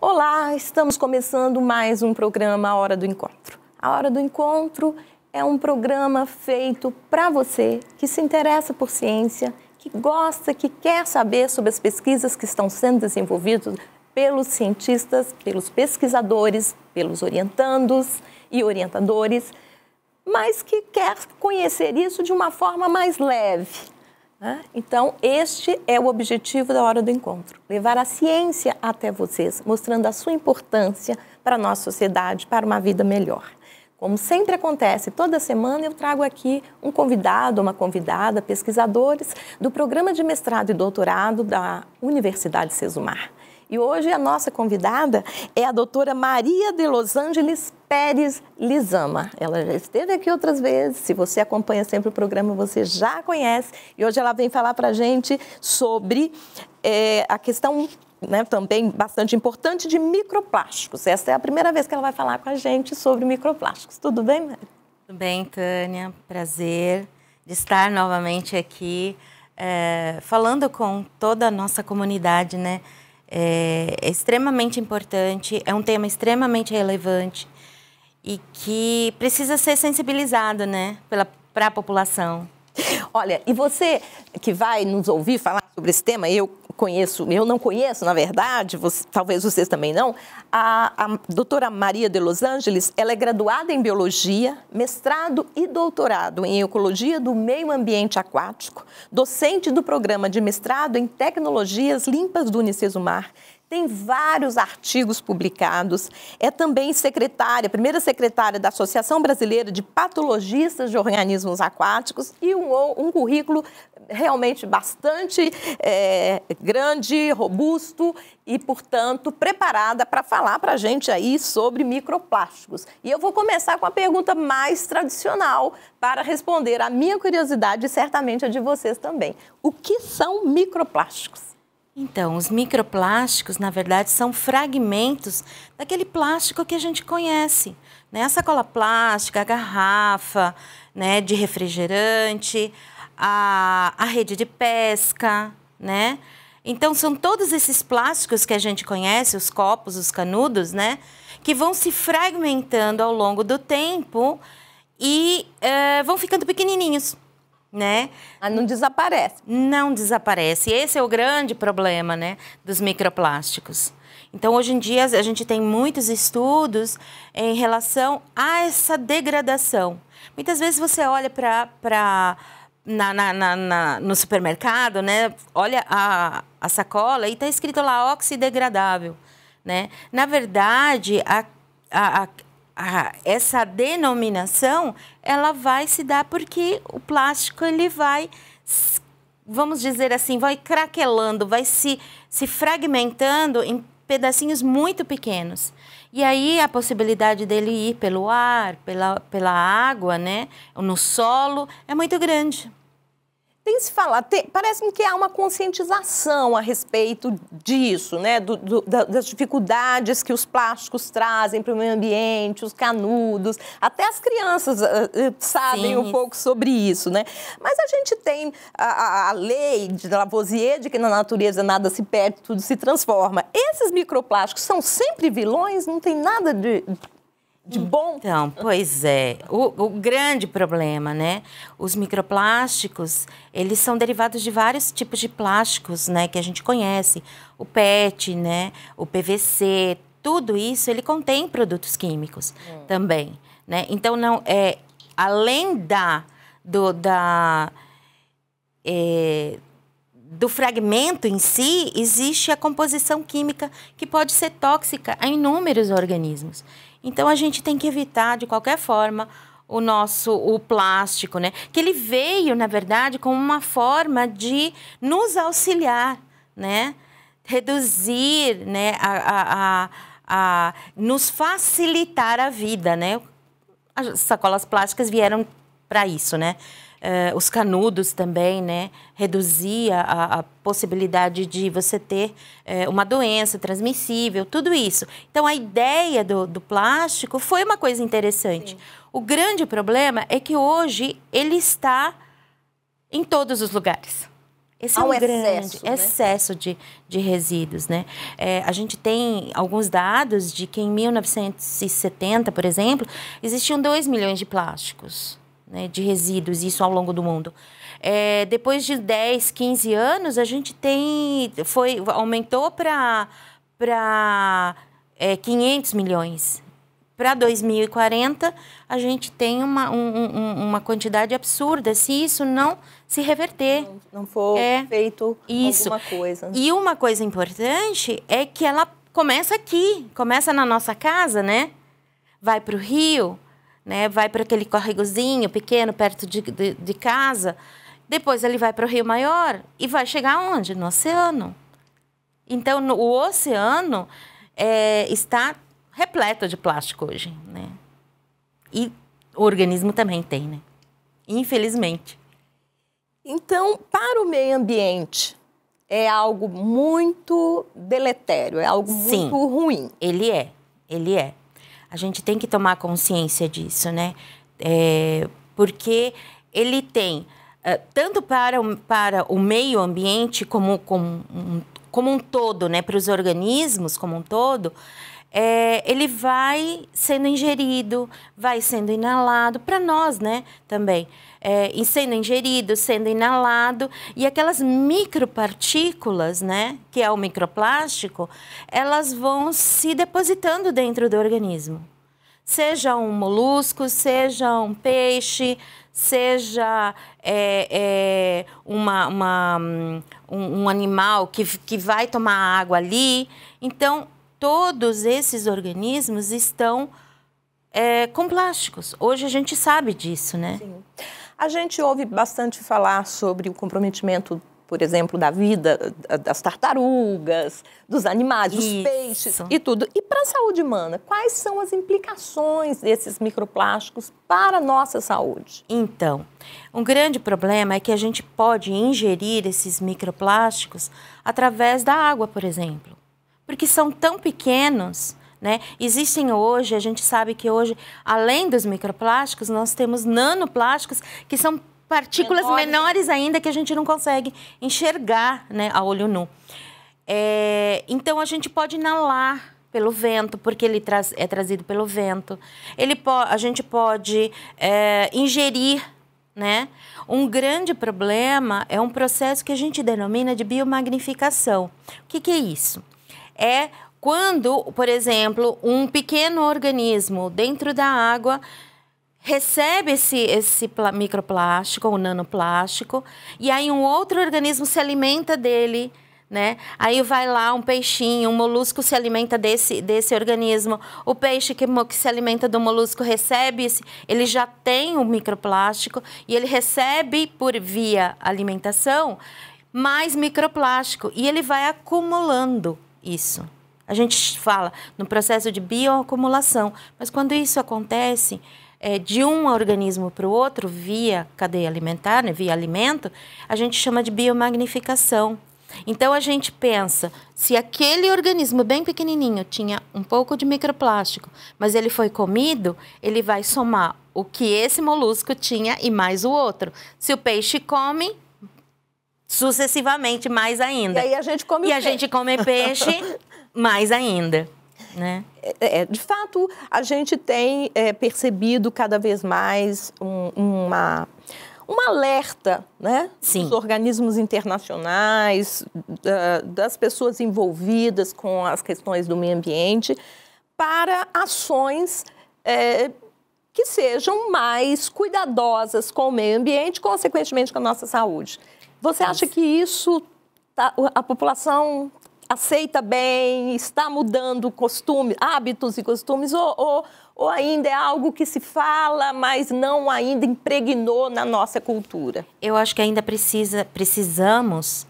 Olá, estamos começando mais um programa A Hora do Encontro. A Hora do Encontro é um programa feito para você que se interessa por ciência, que gosta, que quer saber sobre as pesquisas que estão sendo desenvolvidas pelos cientistas, pelos pesquisadores, pelos orientandos e orientadores, mas que quer conhecer isso de uma forma mais leve. Então, este é o objetivo da Hora do Encontro, levar a ciência até vocês, mostrando a sua importância para a nossa sociedade, para uma vida melhor. Como sempre acontece, toda semana eu trago aqui um convidado, uma convidada, pesquisadores do Programa de Mestrado e Doutorado da Universidade Sesumar. E hoje a nossa convidada é a doutora Maria de Los Angeles Pérez Lizama. Ela já esteve aqui outras vezes, se você acompanha sempre o programa, você já conhece. E hoje ela vem falar para a gente sobre a questão, também bastante importante, de microplásticos. Essa é a primeira vez que ela vai falar com a gente sobre microplásticos. Tudo bem, Maria? Tudo bem, Tânia. Prazer de estar novamente aqui, falando com toda a nossa comunidade, né? É extremamente importante, é um tema extremamente relevante e que precisa ser sensibilizado, né, para a população. Olha, e você que vai nos ouvir falar sobre esse tema, eu não conheço, na verdade, talvez vocês também não, a doutora Maria de Los Angeles, ela é graduada em Biologia, mestrado e doutorado em Ecologia do Meio Ambiente Aquático, docente do Programa de Mestrado em Tecnologias Limpas do Unicesumar, tem vários artigos publicados, é também primeira secretária da Associação Brasileira de Patologistas de Organismos Aquáticos e um currículo realmente bastante grande, robusto e, portanto, preparada para falar para a gente aí sobre microplásticos. E eu vou começar com a pergunta mais tradicional para responder a minha curiosidade e certamente a de vocês também. O que são microplásticos? Então, os microplásticos, na verdade, são fragmentos daquele plástico que a gente conhece, né? A sacola plástica, a garrafa, né, de refrigerante, a rede de pesca, né? Então, são todos esses plásticos que a gente conhece, os copos, os canudos, né, que vão se fragmentando ao longo do tempo e vão ficando pequenininhos, né? Mas não desaparece. Não desaparece. Esse é o grande problema, né, dos microplásticos. Então, hoje em dia, a gente tem muitos estudos em relação a essa degradação. Muitas vezes você olha no supermercado, né, olha a sacola e está escrito lá oxidegradável, né? Na verdade, essa denominação, ela vai se dar porque o plástico, ele vai, vamos dizer assim, vai craquelando, vai se fragmentando em pedacinhos muito pequenos. E aí a possibilidade dele ir pelo ar, pela água, né, no solo, é muito grande. Tem se falar, parece-me que há uma conscientização a respeito disso, né? Das dificuldades que os plásticos trazem para o meio ambiente, os canudos, até as crianças sabem um pouco sobre isso, né? Mas a gente tem a lei de Lavoisier de que na natureza nada se perde, tudo se transforma. Esses microplásticos são sempre vilões? Não tem nada de bom? Então, pois é, o grande problema, né? Os microplásticos, eles são derivados de vários tipos de plásticos, né? Que a gente conhece. O PET, né? O PVC, tudo isso, ele contém produtos químicos também, né? Então, não é além do fragmento em si, existe a composição química que pode ser tóxica a inúmeros organismos. Então, a gente tem que evitar, de qualquer forma, o plástico, né? Que ele veio, na verdade, como uma forma de nos auxiliar, né? Reduzir, né? Nos facilitar a vida, né? As sacolas plásticas vieram para isso, né? Os canudos também, né? Reduzia a possibilidade de você ter uma doença transmissível, tudo isso. Então, a ideia do plástico foi uma coisa interessante. Sim. O grande problema é que hoje ele está em todos os lugares. Esse há é um um grande excesso, né? excesso de resíduos, né? A gente tem alguns dados de que em 1970, por exemplo, existiam 2 milhões de plásticos, né, de resíduos, isso ao longo do mundo. Depois de 10, 15 anos, a gente aumentou para 500 milhões. Para 2040, a gente tem uma quantidade absurda, se isso não se reverter. Não for feito alguma coisa. E uma coisa importante é que ela começa aqui, começa na nossa casa, né? Vai para o rio, né? Vai para aquele córregozinho pequeno perto de casa. Depois ele vai para o rio maior e vai chegar onde? No oceano. Então, o oceano está repleto de plástico hoje, né? E o organismo também tem, né? Infelizmente. Então, para o meio ambiente, é algo muito deletério, é algo muito ruim. Ele é. A gente tem que tomar consciência disso, né? Porque ele tem, tanto para o meio ambiente como um todo, né? Para os organismos como um todo, ele vai sendo ingerido, vai sendo inalado, para nós, né, também. E sendo ingerido, sendo inalado, e aquelas micropartículas, né, que é o microplástico, elas vão se depositando dentro do organismo. Seja um molusco, seja um peixe, seja um animal que vai tomar água ali. Então, todos esses organismos estão com plásticos. Hoje a gente sabe disso, né? Sim. A gente ouve bastante falar sobre o comprometimento, por exemplo, da vida das tartarugas, dos animais, dos peixes e tudo. E para a saúde humana, quais são as implicações desses microplásticos para a nossa saúde? Então, um grande problema é que a gente pode ingerir esses microplásticos através da água, por exemplo. Porque são tão pequenos, né? Existem hoje, a gente sabe que hoje, além dos microplásticos, nós temos nanoplásticos, que são partículas menores ainda que a gente não consegue enxergar, né, a olho nu. Então, a gente pode inalar pelo vento, porque ele é trazido pelo vento. A gente pode ingerir, né? Um grande problema é um processo que a gente denomina de biomagnificação. O que é isso? É quando, por exemplo, um pequeno organismo dentro da água recebe esse microplástico ou nanoplástico, e aí um outro organismo se alimenta dele, né? Aí vai lá um peixinho, um molusco se alimenta desse organismo, o peixe que se alimenta do molusco recebe, ele já tem o microplástico e ele recebe por via alimentação mais microplástico e ele vai acumulando isso. A gente fala no processo de bioacumulação, mas quando isso acontece de um organismo para o outro via cadeia alimentar, né, via alimento, a gente chama de biomagnificação. Então, a gente pensa, se aquele organismo bem pequenininho tinha um pouco de microplástico, mas ele foi comido, ele vai somar o que esse molusco tinha e mais o outro. Se o peixe come, sucessivamente mais ainda. E aí a gente come peixe. A gente come peixe mais ainda, né? De fato, a gente tem percebido cada vez mais um alerta, né? Sim. Dos organismos internacionais, das pessoas envolvidas com as questões do meio ambiente, para ações que sejam mais cuidadosas com o meio ambiente, consequentemente com a nossa saúde. Você acha que isso a população aceita bem, está mudando hábitos e costumes, ou ainda é algo que se fala, mas não ainda impregnou na nossa cultura? Eu acho que ainda precisamos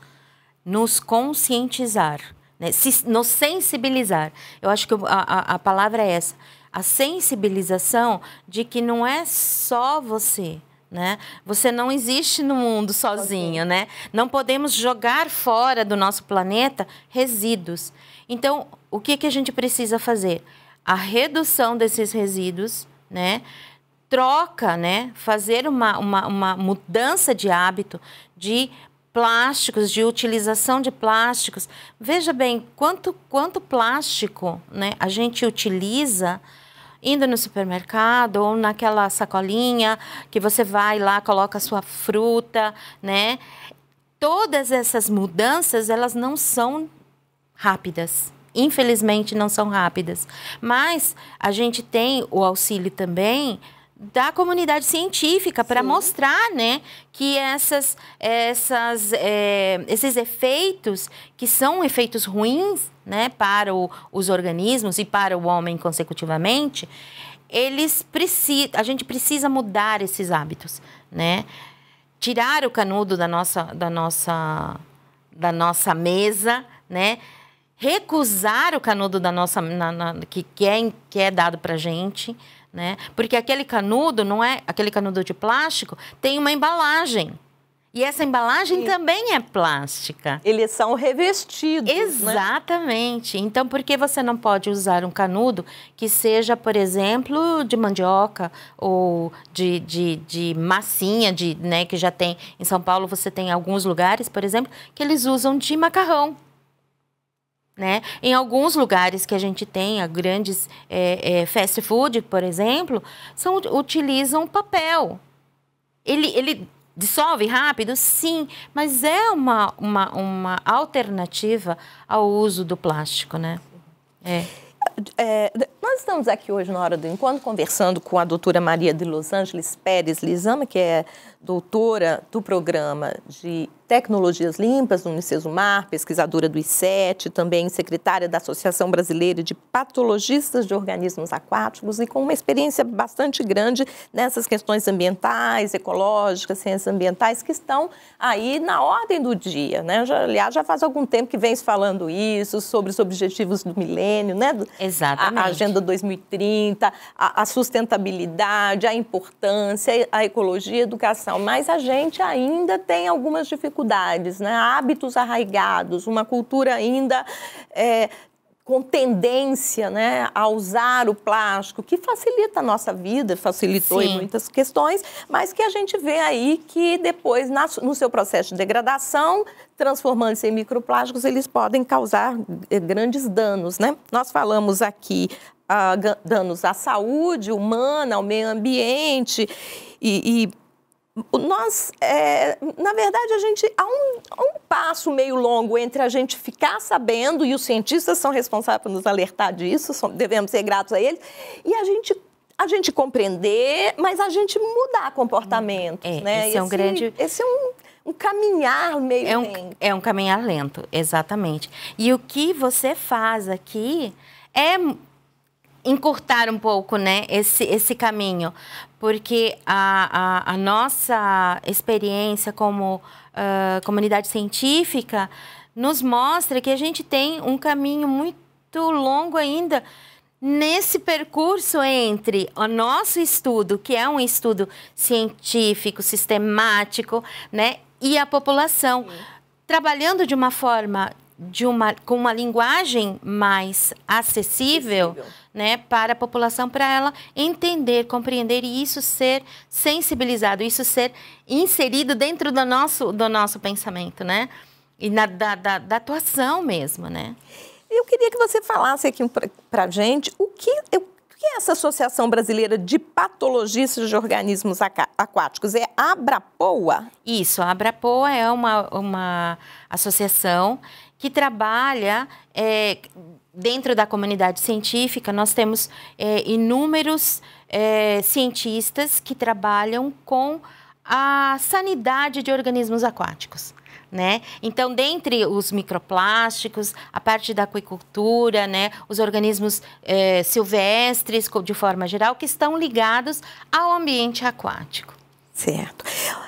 nos conscientizar, né? Nos sensibilizar. Eu acho que a palavra é essa, a sensibilização de que não é só você, né? Você não existe no mundo sozinho, né? Não podemos jogar fora do nosso planeta resíduos. Então, o que a gente precisa fazer? A redução desses resíduos, né? Troca, né? Fazer uma mudança de hábito, de plásticos, de utilização de plásticos. Veja bem, quanto plástico, né, a gente utiliza indo no supermercado ou naquela sacolinha que você vai lá, coloca a sua fruta, né? Todas essas mudanças, elas não são rápidas. Infelizmente, não são rápidas. Mas a gente tem o auxílio também da comunidade científica para mostrar, né, que esses efeitos, que são efeitos ruins, né, para os organismos e para o homem consecutivamente, a gente precisa mudar esses hábitos, né? Tirar o canudo da nossa mesa, né? Recusar o canudo que é dado para a gente, né? Porque aquele canudo não é aquele canudo de plástico, tem uma embalagem. E essa embalagem também é plástica. Eles são revestidos. Exatamente. Né? Então, por que você não pode usar um canudo que seja, por exemplo, de mandioca ou de massinha, né, que já tem em São Paulo, você tem alguns lugares, por exemplo, que eles usam de macarrão. Né? Em alguns lugares que a gente tem, grandes fast food, por exemplo, utilizam papel. Ele dissolve rápido? Sim, mas é uma alternativa ao uso do plástico, né? Nós estamos aqui hoje na Hora do Encontro conversando com a doutora Maria de Los Angeles Pérez Lizama, que é doutora do programa de Tecnologias Limpas do Unicesumar, pesquisadora do I7, também secretária da Associação Brasileira de Patologistas de Organismos Aquáticos e com uma experiência bastante grande nessas questões ambientais, ecológicas, ciências ambientais, que estão aí na ordem do dia, né? Aliás, já faz algum tempo que vem se falando isso, sobre os objetivos do milênio, né? Exatamente. A Agenda 2030, a sustentabilidade, a importância, a ecologia, a educação, mas a gente ainda tem algumas dificuldades, né? Hábitos arraigados, uma cultura ainda com tendência, né, a usar o plástico, que facilita a nossa vida, facilitou em muitas questões, mas que a gente vê aí que depois, no seu processo de degradação, transformando-se em microplásticos, eles podem causar grandes danos, né? Nós falamos aqui danos à saúde humana, ao meio ambiente nós, na verdade, há um passo meio longo entre a gente ficar sabendo, e os cientistas são responsáveis por nos alertar disso, devemos ser gratos a eles, e a gente compreender, mas a gente mudar comportamentos, né? Esse é um caminhar meio lento. É um caminhar lento, exatamente. E o que você faz aqui é encurtar um pouco, né, esse caminho, porque a nossa experiência como comunidade científica nos mostra que a gente tem um caminho muito longo ainda nesse percurso entre o nosso estudo, que é um estudo científico, sistemático, né, e a população, trabalhando de uma forma com uma linguagem mais acessível, né, para a população, para ela entender, compreender e isso ser sensibilizado, isso ser inserido dentro do nosso pensamento, né? E da atuação mesmo, né? Eu queria que você falasse aqui para a gente o que é essa Associação Brasileira de Patologistas de Organismos Aquáticos? É a Abrapoa? Isso, a Abrapoa é uma associação que trabalha dentro da comunidade científica. Nós temos inúmeros cientistas que trabalham com a sanidade de organismos aquáticos, né? Então, dentre os microplásticos, a parte da aquicultura, né, os organismos silvestres, de forma geral, que estão ligados ao ambiente aquático. Certo.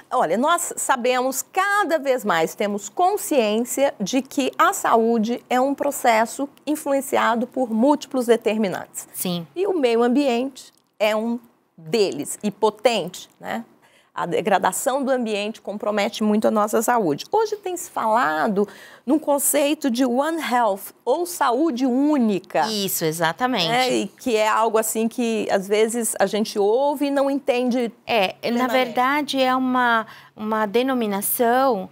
Olha, nós sabemos, cada vez mais temos consciência de que a saúde é um processo influenciado por múltiplos determinantes. Sim. E o meio ambiente é um deles, e potente, né? A degradação do ambiente compromete muito a nossa saúde. Hoje tem se falado num conceito de One Health, ou saúde única. Isso, exatamente. E que é algo assim que, às vezes, a gente ouve e não entende. Na verdade, é uma denominação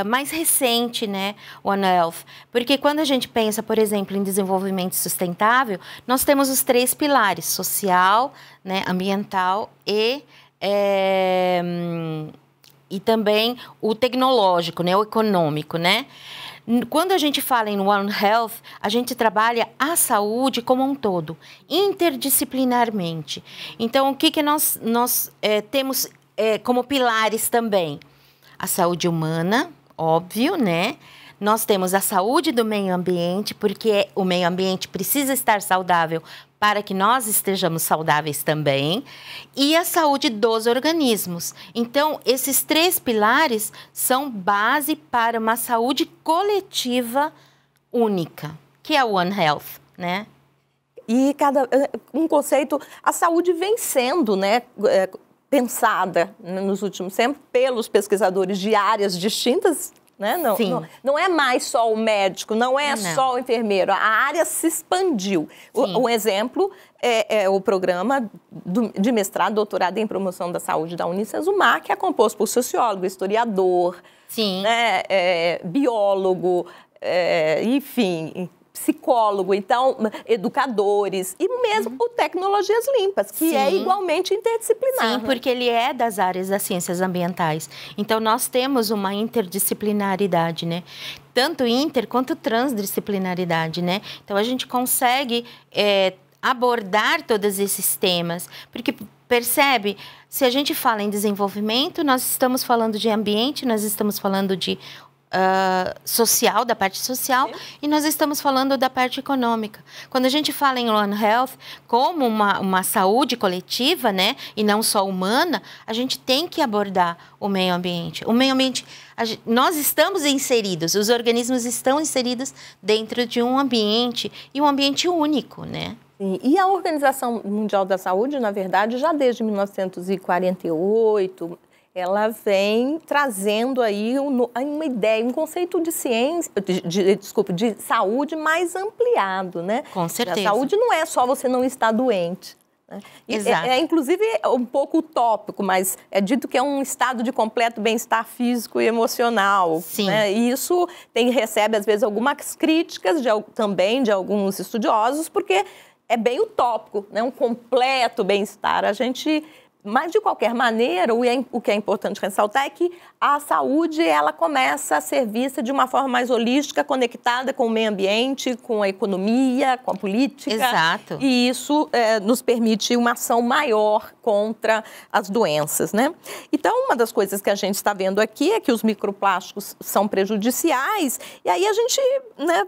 mais recente, né, One Health. Porque quando a gente pensa, por exemplo, em desenvolvimento sustentável, nós temos os 3 pilares, social, né, ambiental e também o tecnológico, né, o econômico, né? Quando a gente fala em One Health, a gente trabalha a saúde como um todo, interdisciplinarmente. Então, o que nós temos como pilares também? A saúde humana, óbvio, né? Nós temos a saúde do meio ambiente, porque o meio ambiente precisa estar saudável para que nós estejamos saudáveis também, e a saúde dos organismos. Então, esses 3 pilares são base para uma saúde coletiva única, que é o One Health, né? E um conceito, a saúde vem sendo, né, pensada nos últimos tempos pelos pesquisadores de áreas distintas, né? Não é mais só o médico, não é só o enfermeiro, a área se expandiu. Um exemplo é o programa de mestrado, doutorado em promoção da saúde da Unicesumar, que é composto por sociólogo, historiador, né, biólogo, enfim, psicólogo, então, educadores e mesmo por tecnologias limpas, que é igualmente interdisciplinar. Sim, porque ele é das áreas das ciências ambientais. Então, nós temos uma interdisciplinaridade, né? Tanto inter quanto transdisciplinaridade, né? Então, a gente consegue abordar todos esses temas, porque percebe, se a gente fala em desenvolvimento, nós estamos falando de ambiente, nós estamos falando de social, da parte social, e nós estamos falando da parte econômica. Quando a gente fala em One Health como uma saúde coletiva, né, e não só humana, a gente tem que abordar o meio ambiente. O meio ambiente, nós estamos inseridos, os organismos estão inseridos dentro de um ambiente, e um ambiente único, né? E a Organização Mundial da Saúde, na verdade, já desde 1948, ela vem trazendo aí uma ideia, um conceito de ciência, de saúde mais ampliado, né? Com certeza. A saúde não é só você não estar doente. Né? Exato. Inclusive, um pouco utópico, mas é dito que é um estado de completo bem-estar físico e emocional. Sim. Né? E isso recebe, às vezes, algumas críticas também de alguns estudiosos, porque é bem utópico, né? Um completo bem-estar. Mas, de qualquer maneira, o que é importante ressaltar é que a saúde ela começa a ser vista de uma forma mais holística, conectada com o meio ambiente, com a economia, com a política. Exato. E isso nos permite uma ação maior contra as doenças, né? Então, uma das coisas que a gente está vendo aqui é que os microplásticos são prejudiciais. E aí a gente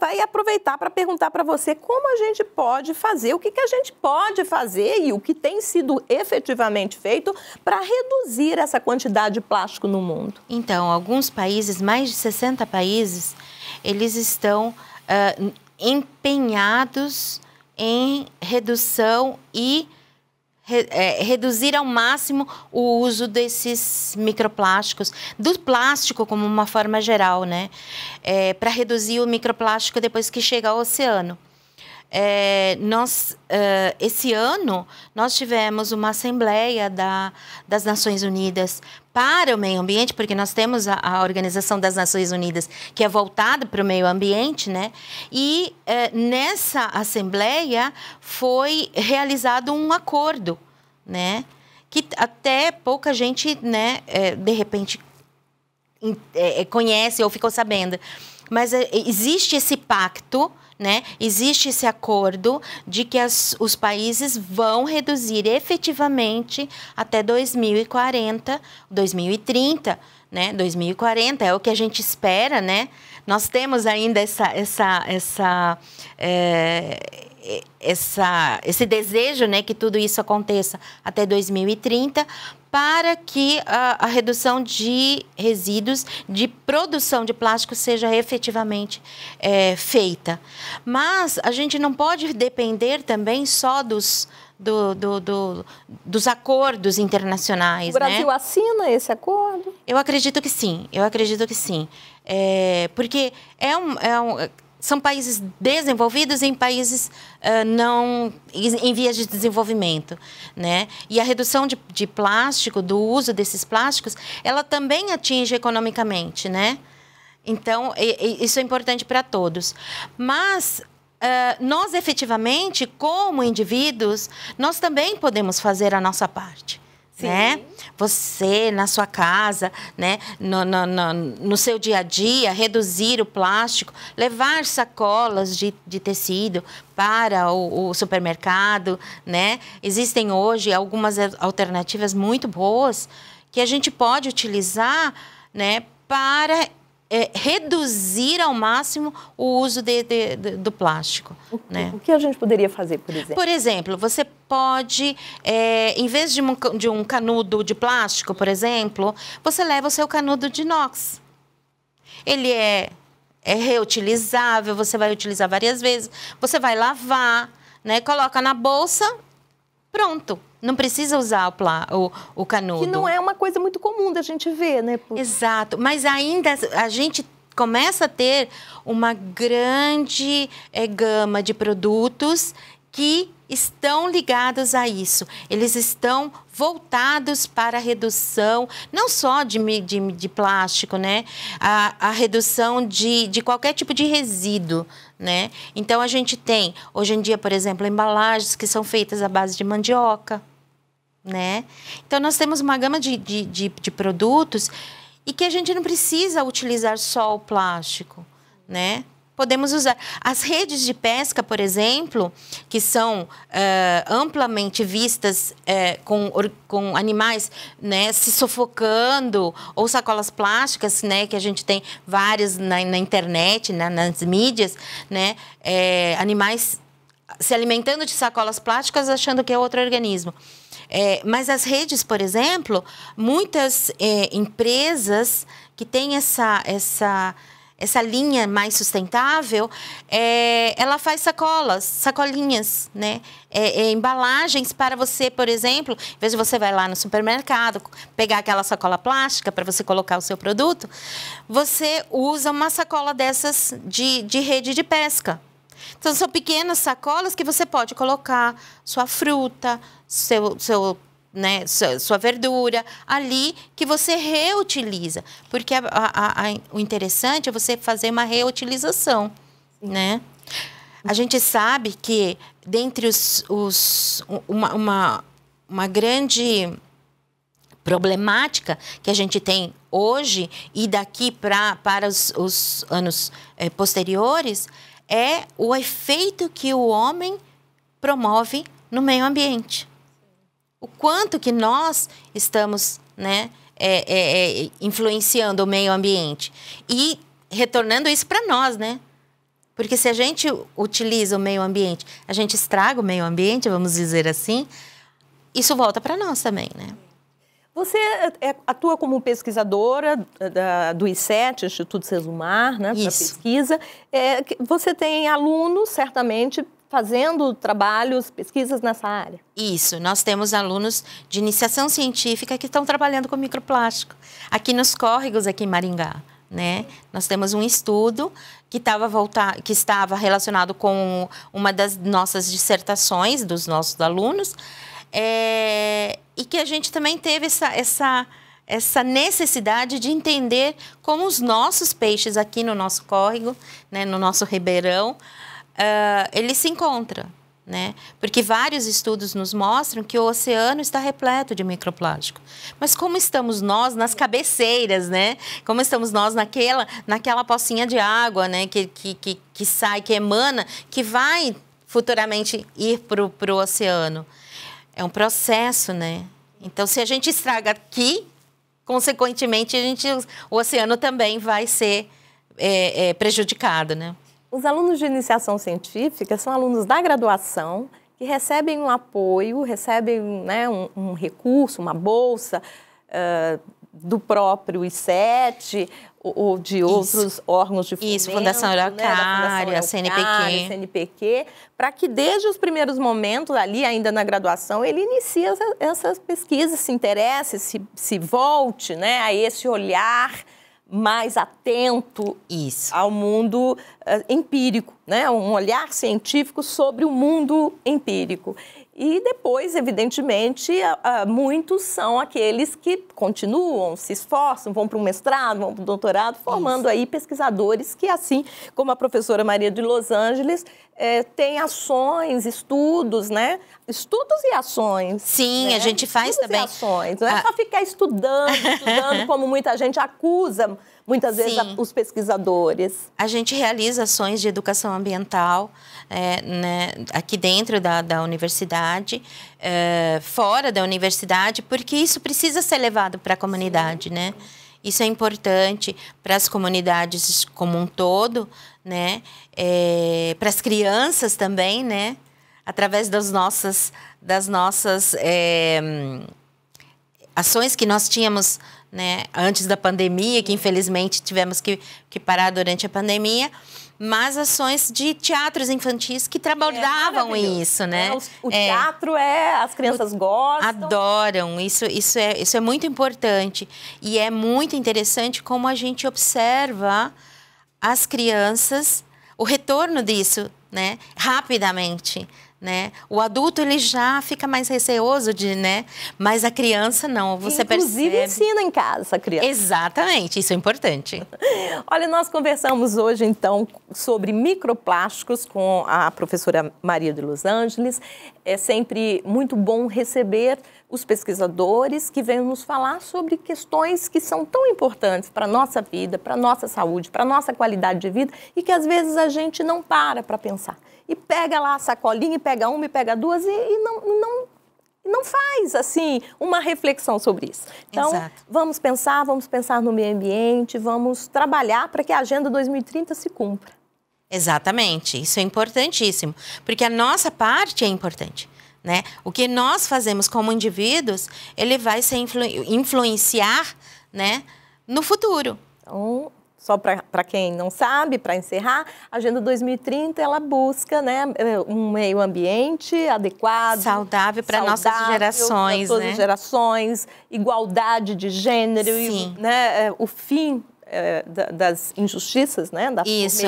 vai aproveitar para perguntar para você como a gente pode fazer, o que a gente pode fazer e o que tem sido efetivamente feito para reduzir essa quantidade de plástico no mundo. Então, alguns países, mais de 60 países, eles estão empenhados em redução e reduzir ao máximo o uso desses microplásticos, do plástico como uma forma geral, né? Para reduzir o microplástico depois que chega ao oceano. Esse ano, nós tivemos uma assembleia das Nações Unidas para o meio ambiente, porque nós temos a Organização das Nações Unidas, que é voltada para o meio ambiente, né? E nessa assembleia foi realizado um acordo, né? Que até pouca gente, né, de repente, conhece ou ficou sabendo. Mas existe esse pacto, né? Existe esse acordo de que os países vão reduzir efetivamente até 2040, 2030, né? 2040 é o que a gente espera, né? Nós temos ainda esse desejo, né, que tudo isso aconteça até 2030, para que a redução de resíduos de produção de plástico seja efetivamente feita. Mas a gente não pode depender também só dos acordos internacionais. O Brasil, né? Assina esse acordo? Eu acredito que sim, Porque são países desenvolvidos e em países em vias de desenvolvimento, né? E a redução de plástico, do uso desses plásticos, ela também atinge economicamente, né? Então, isso é importante para todos. Mas nós, efetivamente, como indivíduos, nós também podemos fazer a nossa parte. Né? Você, na sua casa, né? no seu dia a dia, reduzir o plástico, levar sacolas de tecido para o supermercado, né? Existem hoje algumas alternativas muito boas que a gente pode utilizar, né? Para reduzir ao máximo o uso do plástico. O que a gente poderia fazer, por exemplo? Por exemplo, você pode, em vez de um canudo de plástico, por exemplo, você leva o seu canudo de inox. Ele é reutilizável, você vai utilizar várias vezes, você vai lavar, né? Coloca na bolsa, pronto. Não precisa usar o canudo. Que não é uma coisa muito comum da gente ver, né? Exato, mas ainda a gente começa a ter uma grande gama de produtos que estão ligados a isso. Eles estão voltados para a redução, não só de plástico, né? A redução de qualquer tipo de resíduo, né? Então, a gente tem, hoje em dia, por exemplo, embalagens que são feitas à base de mandioca, né? Então, nós temos uma gama de produtos e que a gente não precisa utilizar só o plástico, né? Podemos usar as redes de pesca, por exemplo, que são amplamente vistas com animais, né, se sufocando, ou sacolas plásticas, né, que a gente tem várias na internet, nas mídias, né, animais se alimentando de sacolas plásticas achando que é outro organismo. Mas as redes, por exemplo, muitas empresas que têm essa linha mais sustentável, ela faz sacolinhas, né? Embalagens para você, por exemplo, em vez de você vai lá no supermercado, pegar aquela sacola plástica para você colocar o seu produto, você usa uma sacola dessas de rede de pesca. Então, são pequenas sacolas que você pode colocar sua fruta, sua verdura ali, que você reutiliza. Porque o interessante é você fazer uma reutilização, né? A gente sabe que, dentre uma grande problemática que a gente tem hoje e daqui para os anos posteriores, é o efeito que o homem promove no meio ambiente. O quanto que nós estamos, né, influenciando o meio ambiente e retornando isso para nós, né? Porque se a gente utiliza o meio ambiente, a gente estraga o meio ambiente, vamos dizer assim, isso volta para nós também, né? Você atua como pesquisadora do I7, Instituto Sesumar, né, para pesquisa. Você tem alunos, certamente, fazendo trabalhos, pesquisas nessa área? Isso, nós temos alunos de iniciação científica que estão trabalhando com microplástico, aqui nos córregos, aqui em Maringá, né? Nós temos um estudo que estava relacionado com uma das nossas dissertações, dos nossos alunos, e que a gente também teve essa necessidade de entender como os nossos peixes aqui no nosso córrego, né, no nosso ribeirão, ele se encontra, né? Porque vários estudos nos mostram que o oceano está repleto de microplástico. Mas como estamos nós nas cabeceiras, né? Como estamos nós naquela pocinha de água, né? Que sai, que emana, que vai futuramente ir para o oceano. É um processo, né? Então, se a gente estraga aqui, consequentemente, o oceano também vai ser prejudicado, né? Os alunos de iniciação científica são alunos da graduação que recebem um apoio, recebem, né, um recurso, uma bolsa do próprio I7 ou de outros órgãos de fomento. Isso, Fundação Araucária, né, CNPq, para que desde os primeiros momentos ali, ainda na graduação, ele inicie essas pesquisas, se interesse, se volte, né, a esse olhar mais atento Isso. ao mundo empírico, né? Um olhar científico sobre o mundo empírico. E depois, evidentemente, muitos são aqueles que continuam, se esforçam, vão para o mestrado, vão para o doutorado, formando aí pesquisadores que, assim como a professora Maria de Los Angeles, tem ações, estudos, né? Estudos e ações. Sim, né? A gente faz estudos também. E ações. Não é só ficar estudando, como muita gente acusa, muitas vezes, os pesquisadores. A gente realiza ações de educação ambiental, né, aqui dentro da universidade, fora da universidade, porque isso precisa ser levado para a comunidade, né? Isso é importante para as comunidades como um todo, né? Para as crianças também, né? Através das nossas ações que nós tínhamos, né, antes da pandemia, que infelizmente tivemos que parar durante a pandemia, mas ações de teatros infantis que trabalhavam isso, né? O teatro as crianças gostam. Adoram, isso é muito importante. E é muito interessante como a gente observa as crianças, o retorno disso, né, rapidamente. Né? O adulto ele já fica mais receoso né? Mas a criança não, você Inclusive, percebe. ensina em casa a criança. Exatamente, isso é importante. Olha, nós conversamos hoje então sobre microplásticos com a professora Maria de Los Angeles. É sempre muito bom receber os pesquisadores que vêm nos falar sobre questões que são tão importantes para a nossa vida, para a nossa saúde, para a nossa qualidade de vida e que às vezes a gente não para pensar. E pega lá a sacolinha, e pega uma, e pega duas e não faz, assim, uma reflexão sobre isso. Então, vamos pensar no meio ambiente, vamos trabalhar para que a Agenda 2030 se cumpra. Exatamente, isso é importantíssimo, porque a nossa parte é importante, né? O que nós fazemos como indivíduos, ele vai se influenciar, né, no futuro. Então, só para quem não sabe, para encerrar, a Agenda 2030, ela busca, né, um meio ambiente adequado, saudável para nossas gerações, para todas as gerações, igualdade de gênero, Sim. Né, o fim das injustiças, né,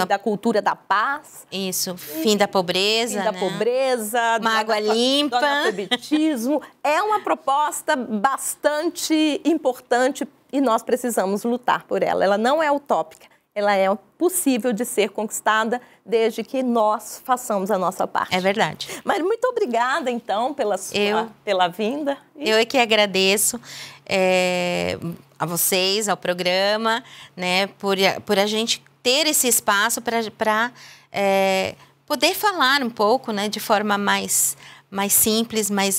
da cultura da paz. Isso, fim da pobreza, fim da pobreza, uma água limpa, do analfabetismo. É uma proposta bastante importante e nós precisamos lutar por ela. Ela não é utópica, ela é possível de ser conquistada desde que nós façamos a nossa parte. É verdade. Mas muito obrigada, então, pela vinda. Eu é que agradeço a vocês, ao programa, né, por a gente ter esse espaço para poder falar um pouco, né, de forma mais simples, mas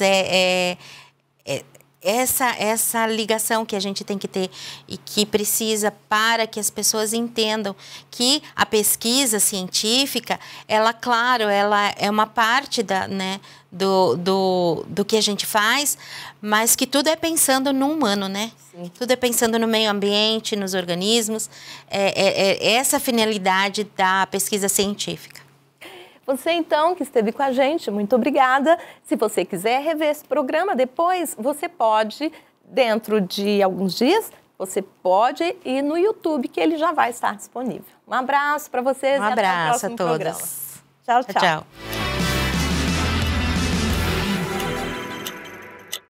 essa ligação que a gente tem que ter e que precisa para que as pessoas entendam que a pesquisa científica, ela é uma parte né, do que a gente faz, mas que tudo é pensando no humano, né? Sim. Tudo é pensando no meio ambiente, nos organismos, essa a finalidade da pesquisa científica. Você, então, que esteve com a gente, muito obrigada. Se você quiser rever esse programa depois, você pode, dentro de alguns dias, você pode ir no YouTube, que ele já vai estar disponível. Um abraço para vocês e até o próximo a todos. programa. Tchau, tchau.